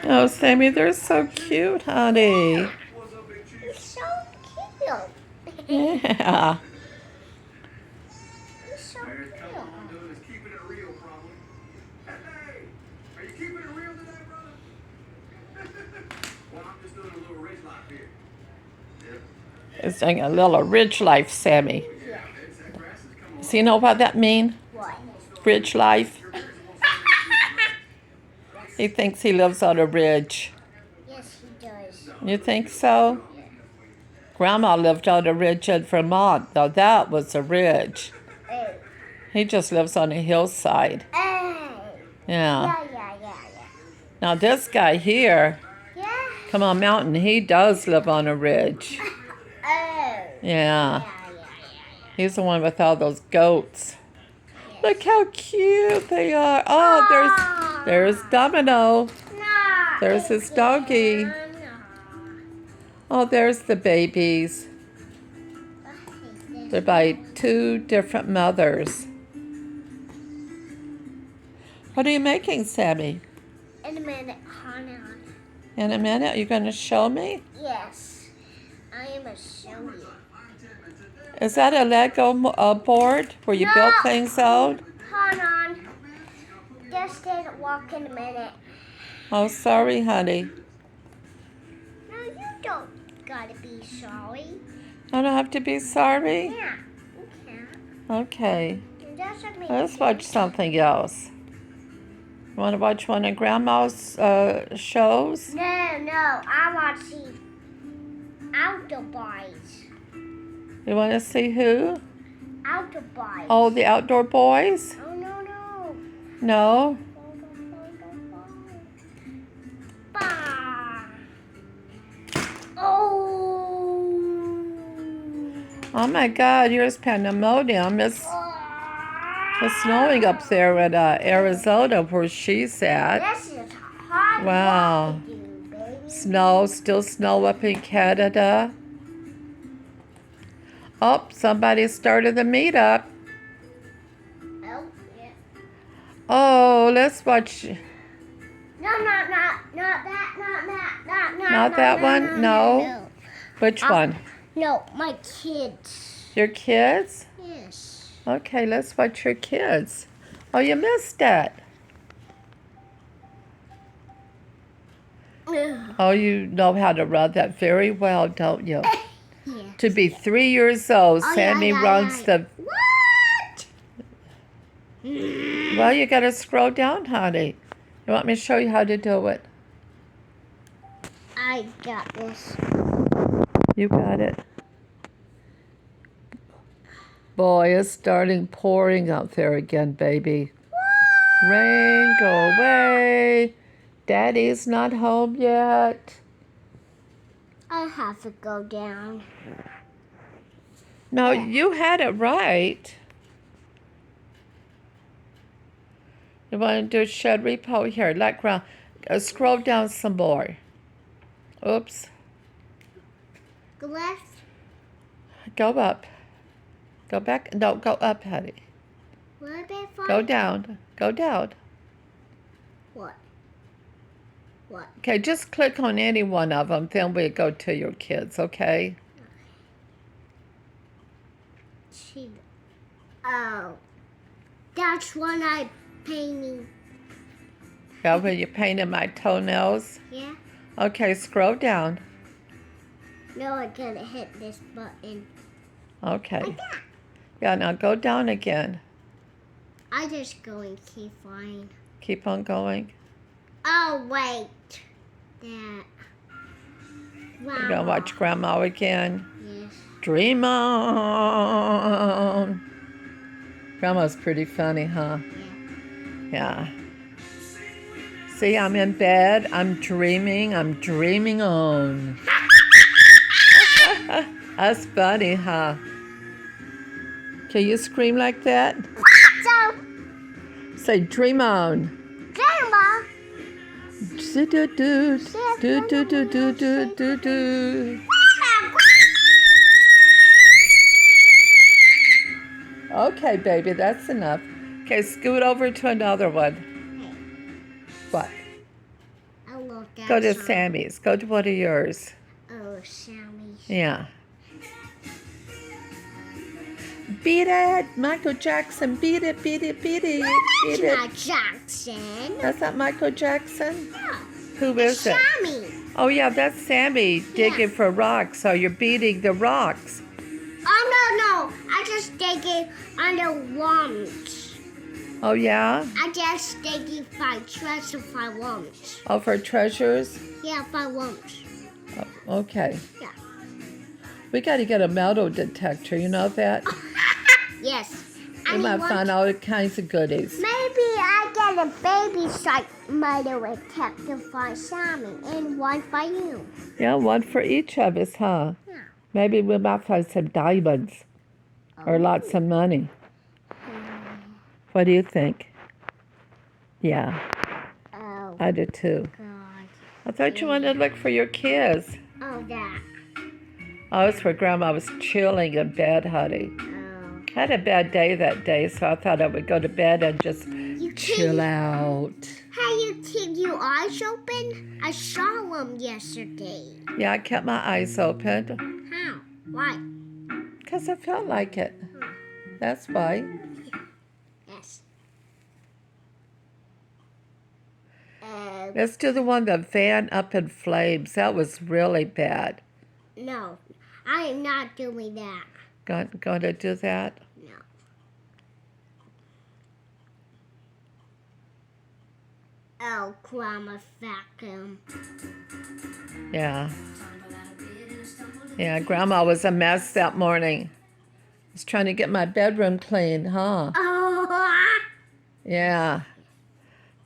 Oh, Sammy, they're so cute, honey. You're so cute. Yeah. You're so cute. It's saying a little rich life, Sammy. Yeah. So you know what that mean? What? Rich life? He thinks he lives on a ridge. Yes, he does. You think so? Grandma lived on a ridge in Vermont, though that was a ridge. Hey. He just lives on a hillside. Hey. Yeah. Yeah. Now this guy here, Yeah. come on mountain, he does live on a ridge. Oh. Yeah. Yeah. He's the one with all those goats. Look how cute they are. Oh, there's Domino. No. There's his doggy. No. Oh, there's the babies. They're by two different mothers. What are you making, Sammy? In a minute, hold on. In a minute, you're going to show me? Yes, I am a show you. Is that a Lego board where you build things out? Hold on. Just didn't walk in a minute. Oh, sorry, honey. No, you don't gotta be sorry. I don't have to be sorry? Yeah, you can. Okay. You just have me. Let's watch something else. You want to watch one of Grandma's shows? No, I want to see Outdoor Boys. You want to see who? Outdoor Boys. Oh, the Outdoor Boys? Oh, no. No? Bah. Oh. Oh my God, here's pandemonium. It's snowing up there in Arizona where she's at. This is hard Wow. work to do, baby. Still snow up in Canada. Oh, somebody started the meetup. Oh, yeah. Oh, let's watch. Not that, Not that one? No. Which one? No, my kids. Your kids? Yes. Okay, let's watch your kids. Oh, you missed it. Oh, you know how to run that very well, don't you? Yes. To be 3 years old, Oh, Sammy yeah. runs the... What? Well, you got to scroll down, honey. You want me to show you how to do it? I got this. You got it. Boy, it's starting pouring out there again, baby. What? Rain, go away. Daddy's not home yet. I have to go down. No, you had it right. You want to do shed repo? Here, let ground. Scroll down some more. Oops. Go left. Go up. Go back. No, go up, honey. What about Go down. Go down. What? Okay, just click on any one of them, then we go to your kids, okay? Oh, that's when I painting. Yeah, when you painted my toenails? Yeah. Okay, scroll down. No, I gotta hit this button. Okay. Like that. Yeah, now go down again. I just go and keep flying. Keep on going. Oh, wait. That. Wow. We're gonna watch Grandma again. Yes. Dream on. Grandma's pretty funny, huh? Yeah. Yeah. See, I'm in bed. I'm dreaming on. That's funny, huh? Can you scream like that? So, Say dream on. Grandma. Do do do do do do do do do do. Okay, baby, that's enough. Okay, scoot over to another one. what? I love that Go to song. Sammy's. Go to one of yours. Oh, Sammy. Yeah. Beat it, Michael Jackson. Beat it, beat it, beat it. That's Beat it. not Jackson. That's not Michael Jackson? No. Who It's is it? Sammy. Oh, yeah, that's Sammy digging for rocks. So you're beating the rocks. Oh, no. I just digging on the worms. Oh, yeah? I just digging for treasure for worms. Oh, for treasures? Yeah, for worms. Oh, okay. Yeah. We got to get a metal detector. You know that? Yes. We might find all kinds of goodies. Maybe I get a baby shark metal detector for Sammy and one for you. Yeah, one for each of us, huh? Yeah. Maybe we might find some diamonds or lots of money. What do you think? Yeah, Oh, I do too. God. I thought you wanted to look for your kids. Oh, that. Oh, it's where Grandma was chilling in bed, honey. Oh. I had a bad day that day, so I thought I would go to bed and just chill out. Hey, you keep your eyes open? I saw them yesterday. Yeah, I kept my eyes open How? Why? because I felt like it. That's why. Yes. Let's do the one, the van up in flames. That was really bad. No, I am not doing that. Going to do that? No. Oh, Grandma vacuum. Yeah. Yeah, Grandma was a mess that morning. I was trying to get my bedroom clean, huh? Oh, Yeah.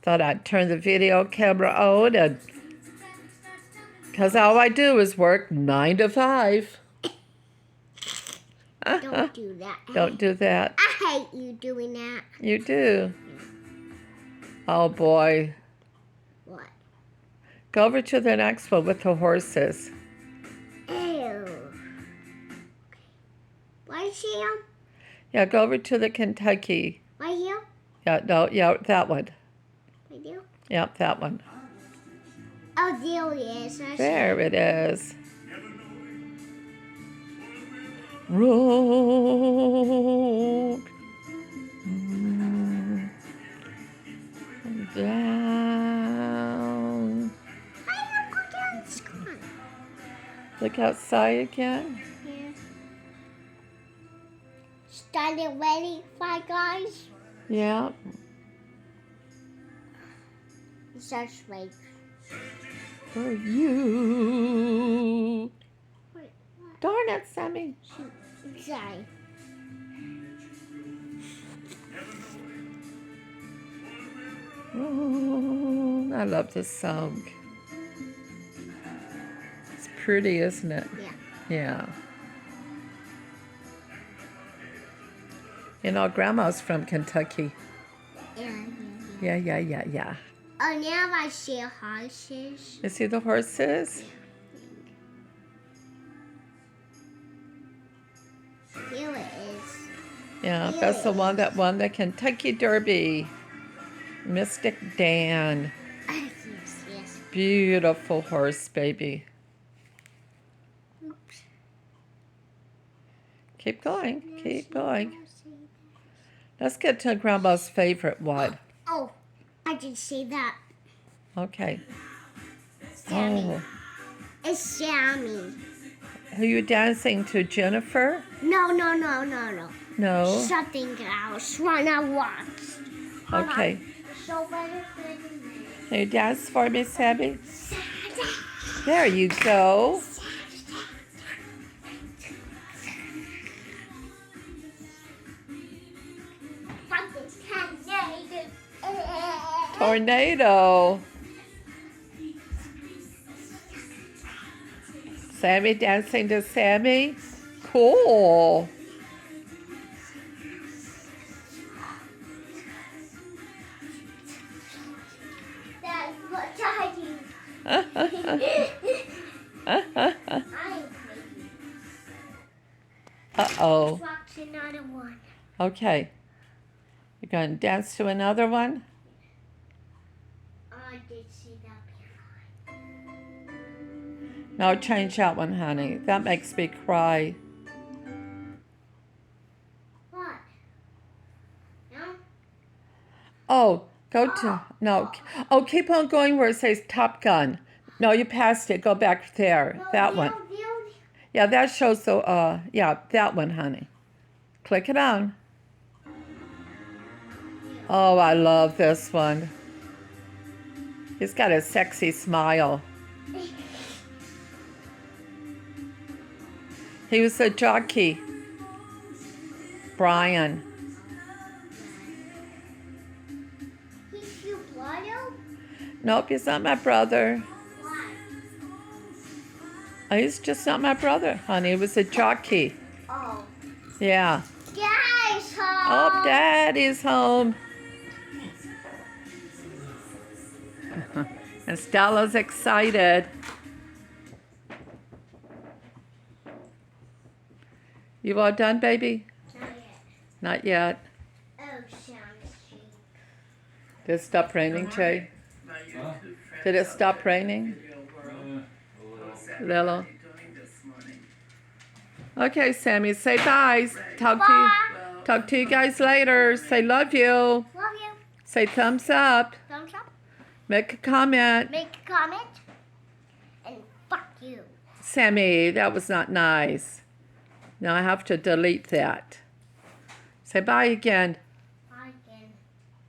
Thought I'd turn the video camera on, and because all I do is work 9 to 5. don't do that. Don't do that. I hate you doing that. You do. Oh boy. What? Go over to the next one with the horses. Ew. Right here? Yeah, go over to the Kentucky. Right here? Yeah, no, yeah, that one. Right here? Yep, that one. Oh, there it is. I see. There it is. Road down. Hey, Uncle Dad's gone. Look outside again. Yeah. Started ready, Five Guys? Yeah. It's just right. For you. Wait, what? Darn it, Sammy. Sorry. Oh, I love this song. It's pretty, isn't it? Yeah. Yeah. You know, Grandma's from Kentucky. Yeah. Yeah. Oh, now I see horses. You see the horses? Here it is. Yeah, that's the one that won the Kentucky Derby. Mystic Dan. Yes. Beautiful horse, baby. Oops. Keep going. Keep going. Let's get to Grandma's favorite one. Oh, I didn't see that. Okay. Sammy. Oh. It's Sammy. Are you dancing to Jennifer? No. No. Something else. When I watched. Okay. So better than Can you dance for me, Sammy? There you go. Tornado. Sammy dancing to Sammy? Cool. That's what I do. Uh-oh. Watch another one. Okay. You're going to dance to another one? No, change that one, honey. That makes me cry. What? No? Oh, go to, no. Oh, keep on going where it says Top Gun. No, you passed it. Go back there. That one. Yeah, that shows the, yeah, that one, honey. Click it on. Oh, I love this one. He's got a sexy smile. He was a jockey. Brian. He's your brother? Nope, he's not my brother. Why? He's just not my brother, honey. He was a jockey. Oh. Yeah. Guys, Oh, Daddy's home. And Stella's excited. You all done, baby? Not yet. Not yet. Oh, Sammy's cheek. Did it stop raining, Jay? Huh? Did it stop raining? Lilo? Okay, Sammy, say bye. Talk to you guys later. Say love you. Love you. Say thumbs up. Thumbs up. Make a comment. Make a comment. And fuck you. Sammy, that was not nice. Now I have to delete that. Say bye again.